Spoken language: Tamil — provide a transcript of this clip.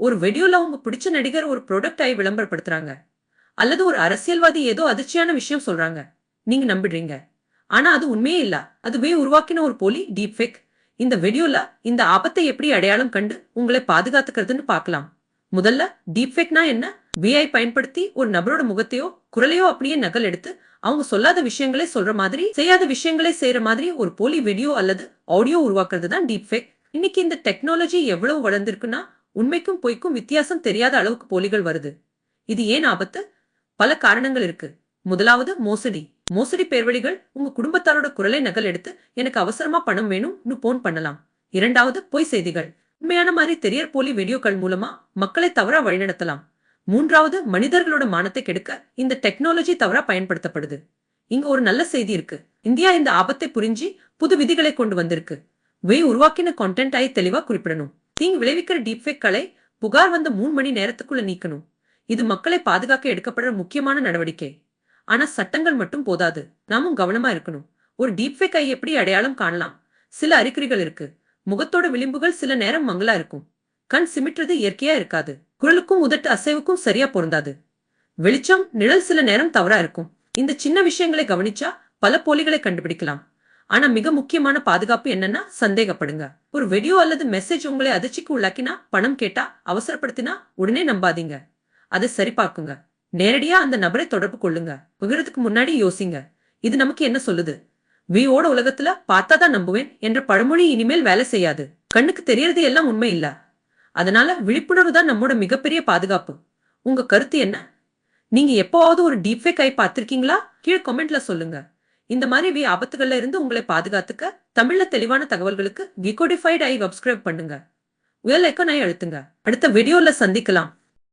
ஒரு வீடியோல உங்க பிடிச்ச நடிகர் ஒரு ப்ராடக்ட் ஆയി விளம்பரப்படுத்துறாங்க. அல்லது ஒரு அரசியல்வாதி ஏதோ அதிர்ச்சியான விஷயம் சொல்றாங்க. நீங்க நம்பிடுறீங்க. ஆனா அது உண்மையே இல்ல. அதுவே உருவாக்கின ஒரு போலி டீப் ஃபேக். இந்த வீடியோல இந்த ஆபத்தை எப்படி அடையாளம் கண்டு உங்களை பாதுகாத்துக்கிறதுன்னு பார்க்கலாம். முதல்ல டீப் ஃபேக்னா என்ன? விஐ பயன்படுத்தி ஒரு நபரோட முகத்தையோ குரலையோ அப்படியே நகல் எடுத்து அவங்க சொல்லாத விஷயங்களே சொல்ற மாதிரி செய்யாத விஷயங்களே செய்யற மாதிரி ஒரு போலி வீடியோ அல்லது ஆடியோ உருவாக்குறது தான் டீப் ஃபேக். இன்னைக்கு இந்த டெக்னாலஜி எவ்வளவு வளர்ந்திருக்குன்னா உண்மைக்கும் பொய்க்கும் வித்தியாசம் தெரியாத அளவுக்கு போலிகள் வருது. இது ஏன் ஆபத்து? பல காரணங்கள் இருக்கு. முதலாவது மோசடி. மோசடி பேர்வழிகள் உங்க குடும்பத்தாரோட குரலை நகல் எடுத்து எனக்கு அவசரமா பணம் வேணும்னு போன் பண்ணலாம். இரண்டாவது பொய் செய்திகள். உண்மையான மாதிரி தெரியற போலி வீடியோக்கள் மூலமா மக்களை தவறா வழிநடத்தலாம். மூன்றாவது மனிதர்களோட மானத்தை கெடுக்க இந்த டெக்னாலஜி தவறா பயன்படுத்தப்படுது. இங்க ஒரு நல்ல செய்தி இருக்கு. இந்தியா இந்த ஆபத்தை புரிஞ்சு புது விதிகளை கொண்டு வந்திருக்கு. உருவாக்கின கண்டென்ட் ஆയി தெளிவா குறிப்பிடணும். தீங்கு விளைவிக்கிற டீப்ஃபேக்களை புகார் வந்த 3 மணி நேரத்துக்குள்ள நீக்கணும். இது மக்களை பாதுகாக்க எடுக்கப்படுற முக்கியமான நடவடிக்கை. ஆனா சட்டங்கள் மட்டும் போதாது. நாமும் கவனமா இருக்கணும். ஒரு டீப்ஃபேக் ஐ எப்படி அடையாளம் காணலாம்? சில அறிகுறிகள் இருக்கு. முகத்தோட விளிம்புகள் சில நேரம் மங்களா இருக்கும். கண் சிமிட்டுறது இயற்கையா இருக்காது. குரலுக்கும் உதட்டு அசைவுக்கும் சரியா பொருந்தாது. வெளிச்சம் நிழல் சில நேரம் தவறா இருக்கும். இந்த சின்ன விஷயங்களை கவனிச்சா பல போலிகளை கண்டுபிடிக்கலாம். ஆனா மிக முக்கியமான பாதுகாப்பு என்னன்னா சந்தேகப்படுங்க. ஒரு வீடியோ அல்லது மெசேஜ் உங்களை அதிர்ச்சிக்கு உள்ளாக்கினா பணம் கேட்டா அவசரப்படுத்தினா உடனே நம்பாதீங்க. அதை சரிபார்க்குங்க. நேரடியா அந்த நபரை தொடர்பு கொள்ளுங்க. பகிரதுக்கு முன்னாடி யோசிங்க. இது நமக்கு என்ன சொல்லுது? வியோட உலகத்துல பார்த்தாதான் நம்புவேன் என்ற பழமொழி இனிமேல் வேலை செய்யாது. கண்ணுக்கு தெரியறது எல்லாம் உண்மை இல்ல. அதனால விழிப்புணர்வு தான் நம்மோட மிகப்பெரிய பாதுகாப்பு. உங்க கருத்து என்ன? நீங்க எப்பவாவது ஒரு டீப்ஃபேக் ஆയി பார்த்திருக்கீங்களா? கீழே கமெண்ட்ல சொல்லுங்க. இந்த மாதிரி ஆபத்துகள்ல இருந்து உங்களை பாதுகாத்துக்க தமிழ்ல தெளிவான தகவல்களுக்கு விகோடிஃபைட் ஐ சப்ஸ்கிரைப் பண்ணுங்க. பெல் ஐகானை அழுத்துங்க. அடுத்த வீடியோல சந்திக்கலாம்.